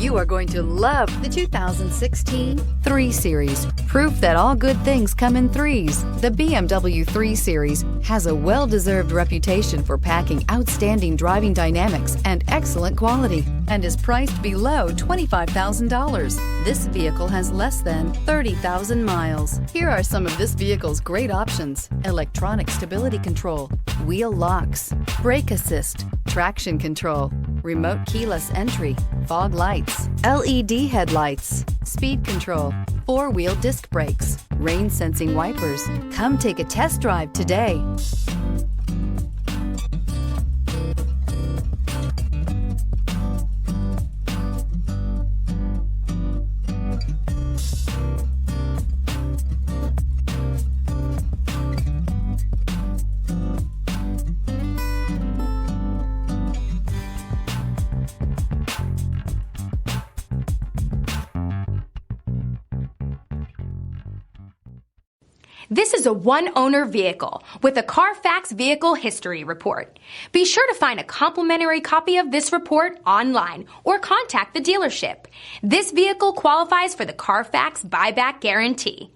You are going to love the 2016 3 Series. Proof that all good things come in threes. The BMW 3 Series has a well-deserved reputation for packing outstanding driving dynamics and excellent quality, and is priced below $25,000. This vehicle has less than 30,000 miles. Here are some of this vehicle's great options: electronic stability control, wheel locks, brake assist, traction control, remote keyless entry, fog lights, LED headlights, speed control, 4-wheel disc brakes, rain sensing wipers. Come take a test drive today. This is a one-owner vehicle with a Carfax Vehicle History Report. Be sure to find a complimentary copy of this report online or contact the dealership. This vehicle qualifies for the Carfax Buyback Guarantee.